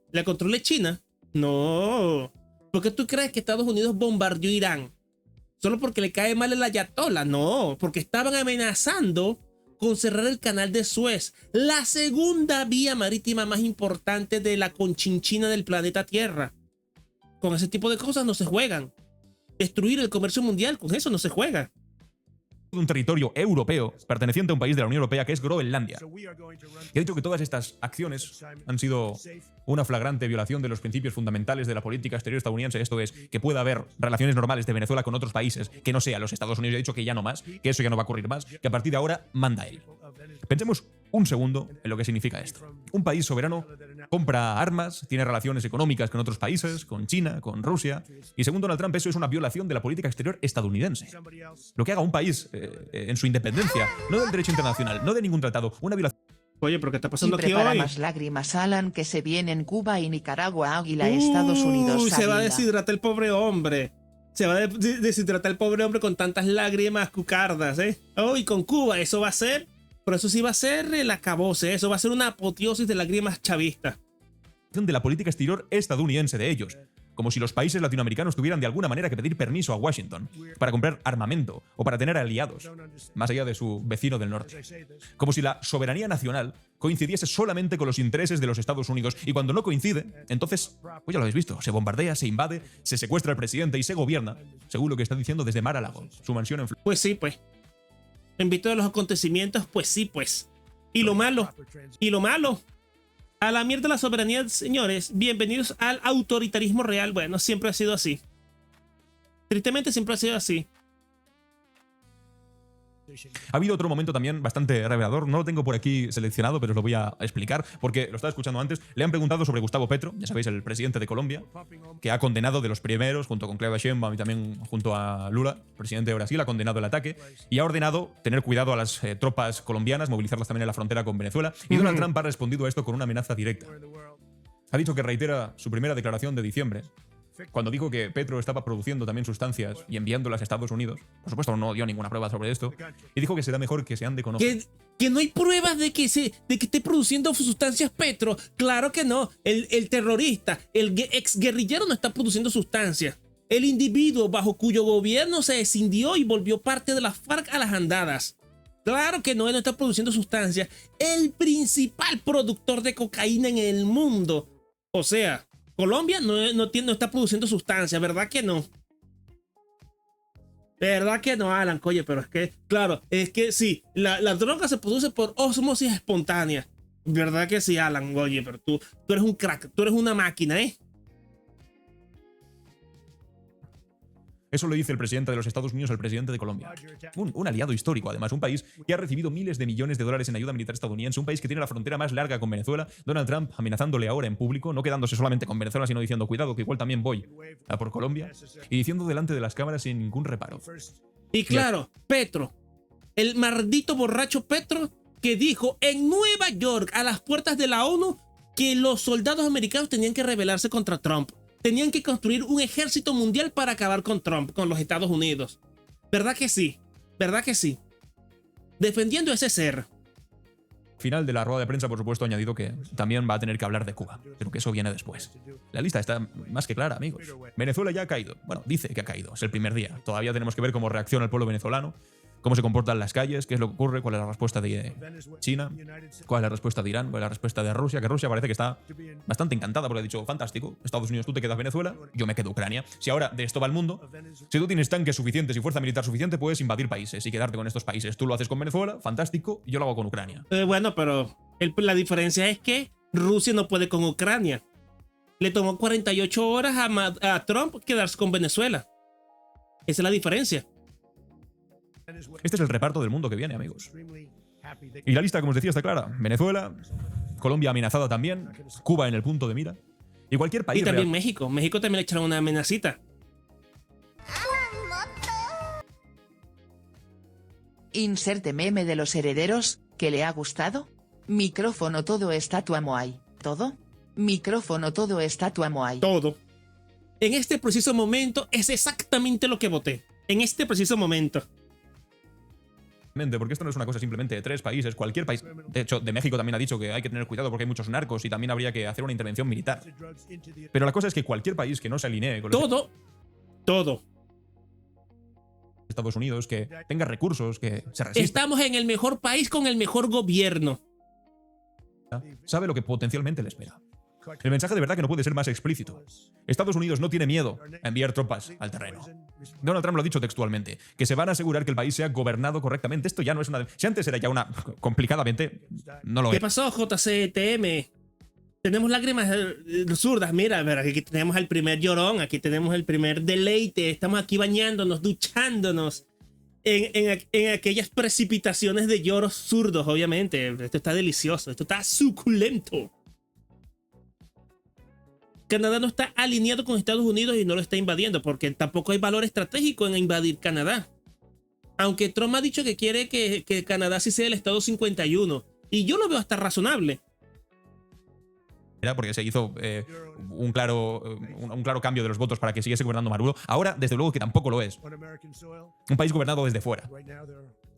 S1: China. No. ¿Por qué tú crees que Estados Unidos bombardeó Irán? ¿Solo porque le cae mal el ayatollah? No, porque estaban amenazando con cerrar el canal de Suez, la segunda vía marítima más importante de la conchinchina del planeta Tierra. Con ese tipo de cosas no se juegan. Destruir el comercio mundial, con eso no se juega.
S2: Un territorio europeo perteneciente a un país de la Unión Europea que es Groenlandia. Y ha dicho que todas estas acciones han sido una flagrante violación de los principios fundamentales de la política exterior estadounidense. Esto es, que pueda haber relaciones normales de Venezuela con otros países, que no sea los Estados Unidos. Ha dicho que ya no más, que eso ya no va a ocurrir más, que a partir de ahora manda él. Pensemos un segundo en lo que significa esto. Un país soberano compra armas, tiene relaciones económicas con otros países, con China, con Rusia, y según Donald Trump eso es una violación de la política exterior estadounidense. Lo que haga un país en su independencia, no del derecho internacional, no de ningún tratado, una violación.
S1: Oye, ¿pero qué está pasando aquí
S4: prepara
S1: hoy?
S4: más lágrimas, Alan, que se vienen Cuba y Nicaragua, Águila, Estados Unidos.
S1: Se va a
S4: Águila.
S1: deshidratar el pobre hombre. Se va a deshidratar el pobre hombre con tantas lágrimas cucardas, ¿eh? Oh, y con Cuba, eso va a ser... Pero eso sí va a ser el acabose, eso va a ser una apoteosis de lágrimas chavistas.
S2: De la política exterior estadounidense de ellos. Como si los países latinoamericanos tuvieran de alguna manera que pedir permiso a Washington para comprar armamento o para tener aliados, más allá de su vecino del norte. Como si la soberanía nacional coincidiese solamente con los intereses de los Estados Unidos, y cuando no coincide, entonces, pues ya lo habéis visto, se bombardea, se invade, se secuestra al presidente y se gobierna, según lo que está diciendo desde Mar-a-Lago, su mansión en Florida.
S1: Pues sí, pues. En vista de los acontecimientos, pues sí, pues. Y lo malo, A la mierda la soberanía, señores. Bienvenidos al autoritarismo real. Bueno, siempre ha sido así. Tristemente siempre ha sido así.
S2: Ha habido otro momento también bastante revelador, no lo tengo por aquí seleccionado, pero os lo voy a explicar, porque lo estaba escuchando antes. Le han preguntado sobre Gustavo Petro, ya sabéis, el presidente de Colombia, que ha condenado de los primeros, junto con Claudia Sheinbaum y también junto a Lula, presidente de Brasil, ha condenado el ataque y ha ordenado tener cuidado a las tropas colombianas, movilizarlas también en la frontera con Venezuela. Y Donald Trump ha respondido a esto con una amenaza directa. Ha dicho que reitera su primera declaración de diciembre, cuando dijo que Petro estaba produciendo también sustancias y enviándolas a Estados Unidos. Por supuesto, no dio ninguna prueba sobre esto. Y dijo que será mejor que se ande con ojos.
S1: Que no hay pruebas de que esté produciendo sustancias Petro. Claro que no. El terrorista, el exguerrillero no está produciendo sustancias. El individuo bajo cuyo gobierno se escindió y volvió parte de la FARC a las andadas. Claro que no, él no está produciendo sustancias. El principal productor de cocaína en el mundo. O sea, Colombia no está produciendo sustancias, ¿verdad que no? ¿Verdad que no, Alan? Oye, pero es que, claro, es que sí, la droga se produce por ósmosis espontánea. ¿Verdad que sí, Alan? Oye, pero tú eres un crack, tú eres una máquina, ¿eh?
S2: Eso lo dice el presidente de los Estados Unidos al presidente de Colombia. Un aliado histórico, además, un país que ha recibido miles de millones de dólares en ayuda militar estadounidense, un país que tiene la frontera más larga con Venezuela. Donald Trump amenazándole ahora en público, no quedándose solamente con Venezuela, sino diciendo, cuidado, que igual también voy a por Colombia, y diciendo delante de las cámaras sin ningún reparo.
S1: Y claro, Petro, el maldito borracho Petro, que dijo en Nueva York, a las puertas de la ONU, que los soldados americanos tenían que rebelarse contra Trump. Tenían que construir un ejército mundial para acabar con Trump, con los Estados Unidos. ¿Verdad que sí? ¿Verdad que sí? Defendiendo ese ser.
S2: Final de la rueda de prensa, por supuesto, ha añadido que también va a tener que hablar de Cuba, pero que eso viene después. La lista está más que clara, amigos. Venezuela ya ha caído. Bueno, dice que ha caído. Es el primer día. Todavía tenemos que ver cómo reacciona el pueblo venezolano, cómo se comportan las calles, qué es lo que ocurre, cuál es la respuesta de China, cuál es la respuesta de Irán, cuál es la respuesta de Rusia, que Rusia parece que está bastante encantada porque ha dicho, fantástico, Estados Unidos, tú te quedas Venezuela, yo me quedo Ucrania. Si ahora de esto va el mundo, si tú tienes tanques suficientes y fuerza militar suficiente, puedes invadir países y quedarte con estos países. Tú lo haces con Venezuela, fantástico, y yo lo hago con Ucrania.
S1: Bueno, pero la diferencia es que Rusia no puede con Ucrania. Le tomó 48 horas a Trump quedarse con Venezuela. Esa es la diferencia.
S2: Este es el reparto del mundo que viene, amigos. Y la lista, como os decía, está clara. Venezuela, Colombia amenazada también, Cuba en el punto de mira. Y cualquier país
S1: Y también
S2: real.
S1: México. México también le echaron una amenacita.
S4: Inserte meme de los herederos, ¿que le ha gustado? Micrófono todo estatua Moai. ¿Todo? Micrófono todo estatua Moai.
S1: Todo. En este preciso momento es exactamente lo que voté. En este preciso momento.
S2: Porque esto no es una cosa simplemente de 3 países, cualquier país. De hecho, de México también ha dicho que hay que tener cuidado porque hay muchos narcos y también habría que hacer una intervención militar. Pero la cosa es que cualquier país que no se alinee con los
S1: Todo.
S2: Estados Unidos, que tenga recursos, que se resista,
S1: Estamos en el mejor país con el mejor gobierno.
S2: sabe lo que potencialmente le espera. El mensaje de verdad que no puede ser más explícito. Estados Unidos no tiene miedo a enviar tropas al terreno. Donald Trump lo ha dicho textualmente, que se van a asegurar que el país sea gobernado correctamente. Esto ya no es una... Si antes era ya una... complicadamente, no lo
S1: ¿Qué
S2: es.
S1: pasó, JCTM? Tenemos lágrimas zurdas. Mira, a ver, aquí tenemos el primer llorón, aquí tenemos el primer deleite. Estamos aquí bañándonos, duchándonos en aquellas precipitaciones de lloros zurdos, obviamente. Esto está delicioso, esto está suculento. Canadá no está alineado con Estados Unidos y no lo está invadiendo porque tampoco hay valor estratégico en invadir Canadá. Aunque Trump ha dicho que quiere que Canadá sí sea el Estado 51. Y yo lo veo hasta razonable.
S2: Era porque se hizo un claro cambio de los votos para que siguiese gobernando Maduro. Ahora, desde luego que tampoco lo es. Un país gobernado desde fuera.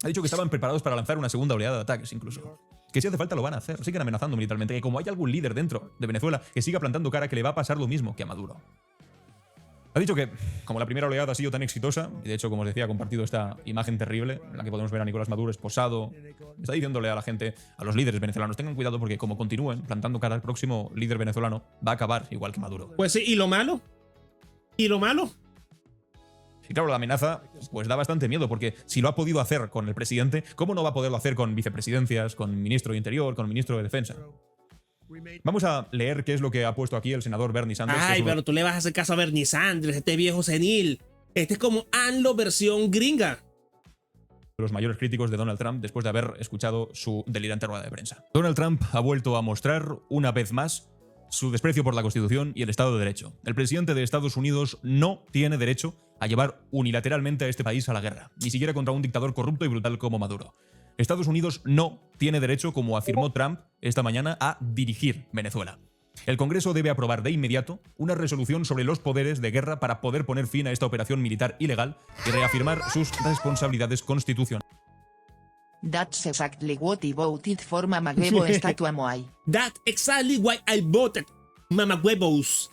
S2: Ha dicho que estaban preparados para lanzar una segunda oleada de ataques incluso. Que si hace falta lo van a hacer. Siguen amenazando militarmente. Que como hay algún líder dentro de Venezuela que siga plantando cara, que le va a pasar lo mismo que a Maduro. Ha dicho que, como la primera oleada ha sido tan exitosa, y de hecho, como os decía, ha compartido esta imagen terrible en la que podemos ver a Nicolás Maduro esposado, está diciéndole a la gente, a los líderes venezolanos, tengan cuidado porque como continúen plantando cara al próximo líder venezolano, va a acabar igual que Maduro.
S1: Pues sí, ¿y lo malo? ¿Y lo malo?
S2: Y claro, la amenaza pues da bastante miedo, porque si lo ha podido hacer con el presidente, ¿cómo no va a poderlo hacer con vicepresidencias, con ministro de Interior, con ministro de Defensa? Vamos a leer qué es lo que ha puesto aquí el senador Bernie Sanders.
S1: Ay, pero tú le vas a hacer caso a Bernie Sanders, este viejo senil. Este es como ANLO versión gringa.
S2: Los mayores críticos de Donald Trump después de haber escuchado su delirante rueda de prensa. Donald Trump ha vuelto a mostrar una vez más su desprecio por la Constitución y el Estado de Derecho. El presidente de Estados Unidos no tiene derecho a llevar unilateralmente a este país a la guerra, ni siquiera contra un dictador corrupto y brutal como Maduro. Estados Unidos no tiene derecho, como afirmó Trump esta mañana, a dirigir Venezuela. El Congreso debe aprobar de inmediato una resolución sobre los poderes de guerra para poder poner fin a esta operación militar ilegal y reafirmar sus responsabilidades constitucionales.
S4: That's exactly what I voted for Mamaguebo Estatua Moai.
S1: That's exactly why I voted, mamahuevos.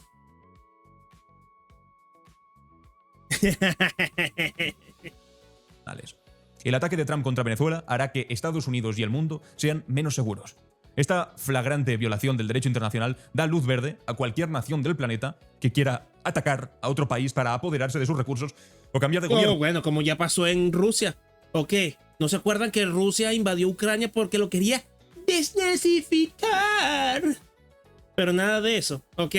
S2: El ataque de Trump contra Venezuela hará que Estados Unidos y el mundo sean menos seguros. Esta flagrante violación del derecho internacional da luz verde a cualquier nación del planeta que quiera atacar a otro país para apoderarse de sus recursos o cambiar de gobierno.
S1: Bueno, como ya pasó en Rusia. ¿O qué? ¿No se acuerdan que Rusia invadió Ucrania porque lo quería desnazificar? Pero nada de eso. ¿Ok?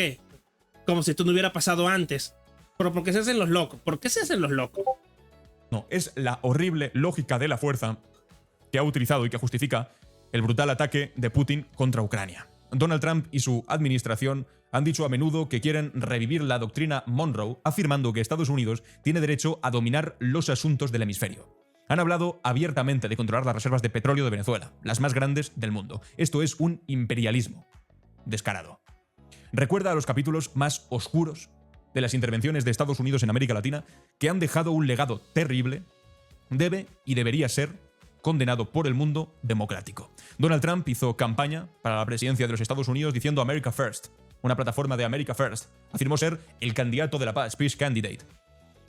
S1: Como si esto no hubiera pasado antes. ¿Pero por qué se hacen los locos? ¿Por qué se hacen los locos?
S2: No, es la horrible lógica de la fuerza que ha utilizado y que justifica el brutal ataque de Putin contra Ucrania. Donald Trump y su administración han dicho a menudo que quieren revivir la doctrina Monroe, afirmando que Estados Unidos tiene derecho a dominar los asuntos del hemisferio. Han hablado abiertamente de controlar las reservas de petróleo de Venezuela, las más grandes del mundo. Esto es un imperialismo descarado. Recuerda a los capítulos más oscuros de las intervenciones de Estados Unidos en América Latina, que han dejado un legado terrible, debe y debería ser condenado por el mundo democrático. Donald Trump hizo campaña para la presidencia de los Estados Unidos diciendo America First, una plataforma de America First. Afirmó ser el candidato de la paz, peace candidate.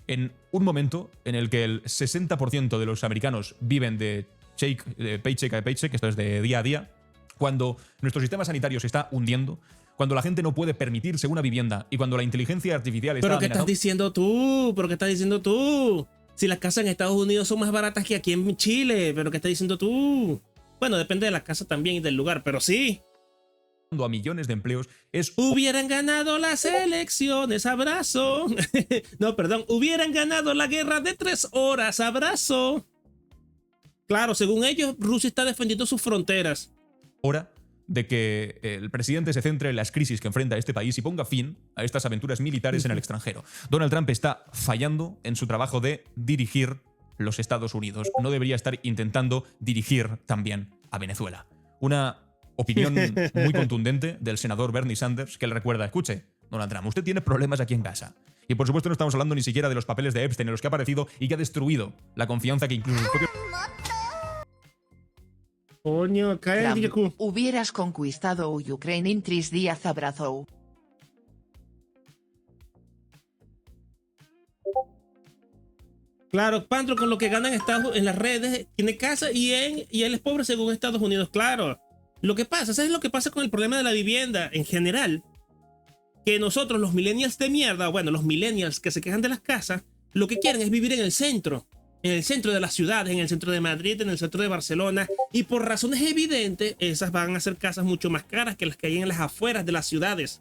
S2: En un momento en el que el 60% de los americanos viven de paycheck a paycheck, esto es de día a día, cuando nuestro sistema sanitario se está hundiendo, cuando la gente no puede permitirse una vivienda y cuando la inteligencia artificial está
S1: ¿Pero qué
S2: amenazando...
S1: estás diciendo tú? ¿Pero qué estás diciendo tú? Si las casas en Estados Unidos son más baratas que aquí en Chile, ¿pero qué estás diciendo tú? Bueno, depende de la casa también y del lugar, pero sí.
S2: A millones de empleos es...
S1: Hubieran ganado las elecciones, abrazo. No, perdón, hubieran ganado la guerra de 3 horas, abrazo. Claro, según ellos, Rusia está defendiendo sus fronteras.
S2: Hora de que el presidente se centre en las crisis que enfrenta este país y ponga fin a estas aventuras militares en el extranjero. Donald Trump está fallando en su trabajo de dirigir los Estados Unidos. No debería estar intentando dirigir también a Venezuela. Una opinión muy contundente del senador Bernie Sanders que le recuerda, escuche, Donald Trump, usted tiene problemas aquí en casa. Y por supuesto no estamos hablando ni siquiera de los papeles de Epstein en los que ha aparecido y que ha destruido la confianza que incluso sus propios...
S1: Coño, cállate,
S4: Hubieras conquistado Ucrania en 3 días, abrazo.
S1: Claro, Pandro, con lo que ganan en las redes, tiene casa y él es pobre según Estados Unidos, claro. Lo que pasa, ¿sabes lo que pasa con el problema de la vivienda en general? Que nosotros, los millennials de mierda, bueno, los millennials que se quejan de las casas, lo que quieren es vivir en el centro de las ciudades, en el centro de Madrid, en el centro de Barcelona, y por razones evidentes, esas van a ser casas mucho más caras que las que hay en las afueras de las ciudades.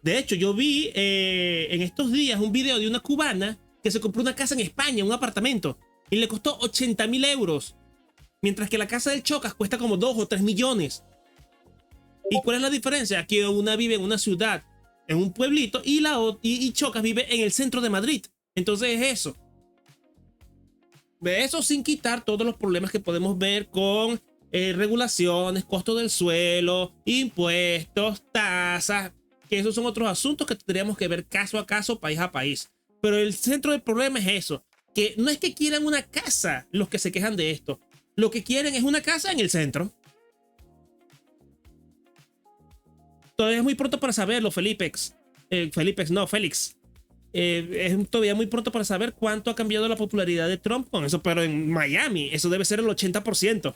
S1: De hecho, yo vi en estos días un video de una cubana que se compró una casa en España, un apartamento, y le costó 80.000 euros, mientras que la casa del Chocas cuesta como 2 o 3 millones. ¿Y cuál es la diferencia? Que una vive en una ciudad, en un pueblito, y Chocas vive en el centro de Madrid. Entonces es eso. Eso sin quitar todos los problemas que podemos ver con regulaciones, costo del suelo, impuestos, tasas, que esos son otros asuntos que tendríamos que ver caso a caso, país a país. Pero el centro del problema es eso, que no es que quieran una casa los que se quejan de esto, lo que quieren es una casa en el centro. Todavía es muy pronto para saberlo, Félix. Es todavía muy pronto para saber cuánto ha cambiado la popularidad de Trump con eso, pero en Miami eso debe ser el 80%.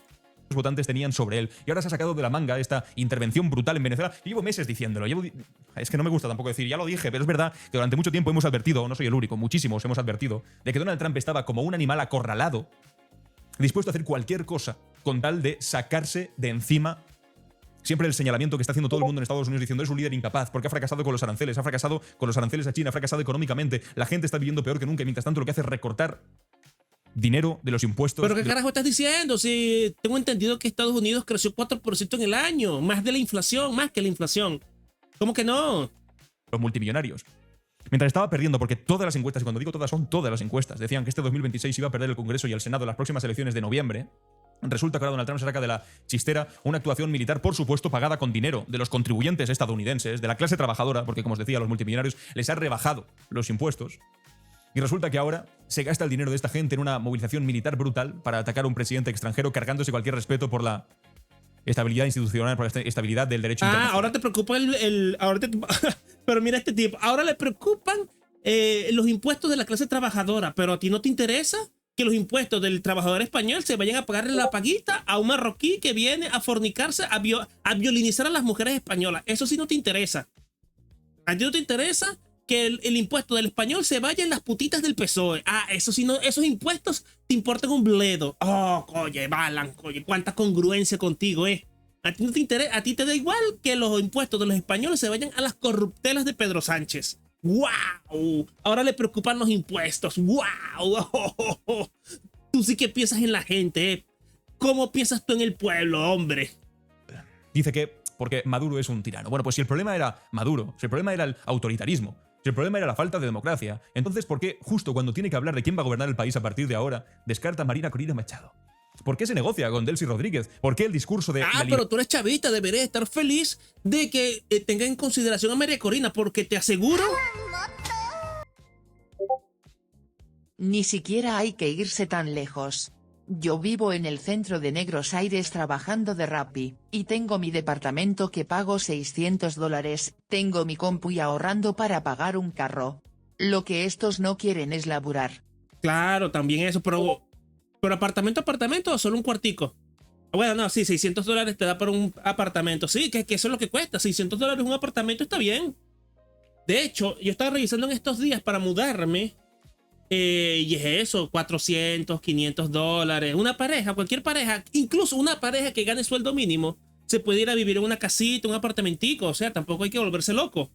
S2: Los votantes tenían sobre él y ahora se ha sacado de la manga esta intervención brutal en Venezuela. Llevo meses diciéndolo. Es que no me gusta tampoco decir, ya lo dije, pero es verdad que durante mucho tiempo hemos advertido, no soy el único, muchísimos hemos advertido, de que Donald Trump estaba como un animal acorralado, dispuesto a hacer cualquier cosa con tal de sacarse de encima Siempre el señalamiento que está haciendo todo el mundo en Estados Unidos diciendo es un líder incapaz porque ha fracasado con los aranceles, ha fracasado con los aranceles a China, ha fracasado económicamente, la gente está viviendo peor que nunca y mientras tanto lo que hace es recortar dinero de los impuestos.
S1: ¿Pero qué carajo estás diciendo? Si tengo entendido que Estados Unidos creció 4% en el año, más de la inflación, más que la inflación. ¿Cómo que no?
S2: Los multimillonarios. Mientras estaba perdiendo, porque todas las encuestas, y cuando digo todas, son todas las encuestas, decían que este 2026 iba a perder el Congreso y el Senado en las próximas elecciones de noviembre. Resulta que ahora Donald Trump se saca de la chistera una actuación militar, por supuesto, pagada con dinero de los contribuyentes estadounidenses, de la clase trabajadora, porque como os decía, a los multimillonarios les ha rebajado los impuestos. Y resulta que ahora se gasta el dinero de esta gente en una movilización militar brutal para atacar a un presidente extranjero, cargándose cualquier respeto por la estabilidad institucional, por la estabilidad del derecho internacional.
S1: Ahora te preocupa pero mira este tipo. Ahora le preocupan los impuestos de la clase trabajadora, pero a ti no te interesa que los impuestos del trabajador español se vayan a pagarle la paguita a un marroquí que viene a fornicarse, a violinizar a las mujeres españolas. Eso sí no te interesa. A ti no te interesa que el impuesto del español se vaya en las putitas del PSOE. Eso sí, no, esos impuestos te importan un bledo. Oye, Balan, oye, cuánta congruencia contigo, A ti no te interesa, a ti te da igual que los impuestos de los españoles se vayan a las corruptelas de Pedro Sánchez. ¡Wow! Ahora le preocupan los impuestos. ¡Wow! Tú sí que piensas en la gente, ¿Cómo piensas tú en el pueblo, hombre?
S2: Dice que porque Maduro es un tirano. Bueno, pues si el problema era Maduro, si el problema era el autoritarismo, si el problema era la falta de democracia, entonces ¿por qué justo cuando tiene que hablar de quién va a gobernar el país a partir de ahora, descarta a Marina Corina Machado? ¿Por qué se negocia con Delcy Rodríguez? ¿Por qué el discurso de...
S1: pero tú eres chavista, deberías estar feliz de que tenga en consideración a María Corina, porque te aseguro...
S4: Ni siquiera hay que irse tan lejos. Yo vivo en el centro de Negros Aires trabajando de Rappi, y tengo mi departamento que pago $600, tengo mi compu y ahorrando para pagar un carro. Lo que estos no quieren es laburar.
S1: Claro, también eso, pero apartamento o solo un cuartico. Bueno, no, sí, $600 te da para un apartamento. Sí, que eso es lo que cuesta. $600 un apartamento está bien. De hecho, yo estaba revisando en estos días para mudarme. Y es eso, $400, $500. Una pareja, cualquier pareja, incluso una pareja que gane sueldo mínimo, se puede ir a vivir en una casita, un apartamentico. O sea, tampoco hay que volverse loco.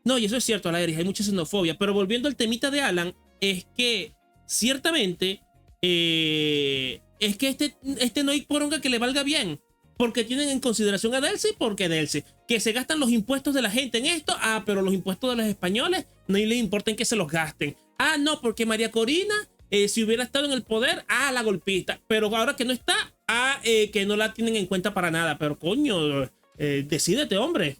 S1: No, y eso es cierto, Alaeris, hay mucha xenofobia. Pero volviendo al temita de Alan, es que ciertamente es que este no hay poronga que le valga bien. Porque tienen en consideración a Delcy, porque Delcy. Que se gastan los impuestos de la gente en esto. Pero los impuestos de los españoles no les importa en que se los gasten. No, porque María Corina, si hubiera estado en el poder, la golpista. Pero ahora que no está, que no la tienen en cuenta para nada. Pero coño, decídete, hombre.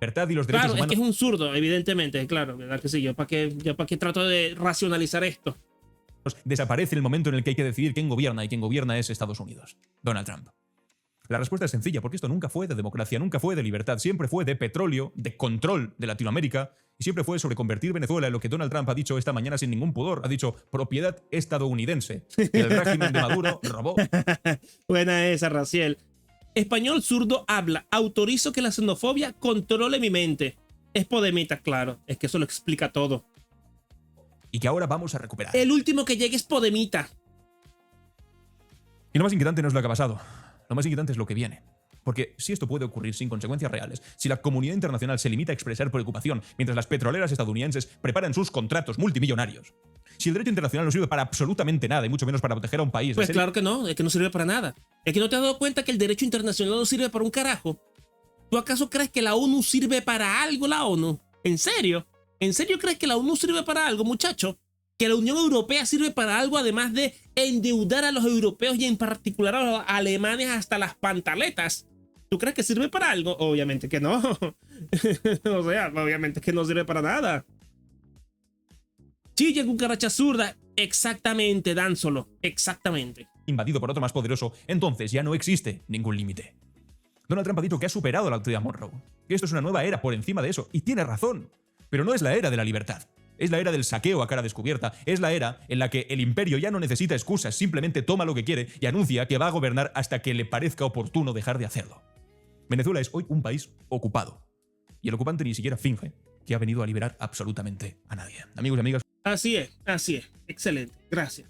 S2: Libertad y los derechos humanos.
S1: Es que es un zurdo, evidentemente, claro, ¿verdad que sí? Yo para qué trato de racionalizar esto.
S2: Desaparece el momento en el que hay que decidir quién gobierna, y quien gobierna es Estados Unidos, Donald Trump. La respuesta es sencilla, porque esto nunca fue de democracia, nunca fue de libertad, siempre fue de petróleo, de control de Latinoamérica, y siempre fue sobre convertir Venezuela en lo que Donald Trump ha dicho esta mañana sin ningún pudor. Ha dicho propiedad estadounidense. El régimen de Maduro robó.
S1: Buena esa, Raciel. Español zurdo habla. Autorizo que la xenofobia controle mi mente. Es Podemita, claro. Es que eso lo explica todo.
S2: Y que ahora vamos a recuperar.
S1: El último que llegue es Podemita.
S2: Y lo más inquietante no es lo que ha pasado. Lo más inquietante es lo que viene. Porque si esto puede ocurrir sin consecuencias reales, si la comunidad internacional se limita a expresar preocupación mientras las petroleras estadounidenses preparan sus contratos multimillonarios, si el derecho internacional no sirve para absolutamente nada y mucho menos para proteger a un país...
S1: Pues claro que no, es que no sirve para nada. Es que no te has dado cuenta que el derecho internacional no sirve para un carajo. ¿Tú acaso crees que la ONU sirve para algo, la ONU? ¿En serio? ¿En serio crees que la ONU sirve para algo, muchacho? ¿Que la Unión Europea sirve para algo además de endeudar a los europeos y en particular a los alemanes hasta las pantaletas? ¿Tú crees que sirve para algo? Obviamente que no. O sea, obviamente que no sirve para nada. Chilla cucaracha zurda. Exactamente, Danzolo. Exactamente.
S2: Invadido por otro más poderoso, entonces ya no existe ningún límite. Donald Trump ha dicho que ha superado la doctrina Monroe, que esto es una nueva era por encima de eso, y tiene razón. Pero no es la era de la libertad. Es la era del saqueo a cara descubierta. Es la era en la que el imperio ya no necesita excusas, simplemente toma lo que quiere y anuncia que va a gobernar hasta que le parezca oportuno dejar de hacerlo. Venezuela es hoy un país ocupado. Y el ocupante ni siquiera finge que ha venido a liberar absolutamente a nadie. Amigos y amigas.
S1: Así es, así es. Excelente. Gracias.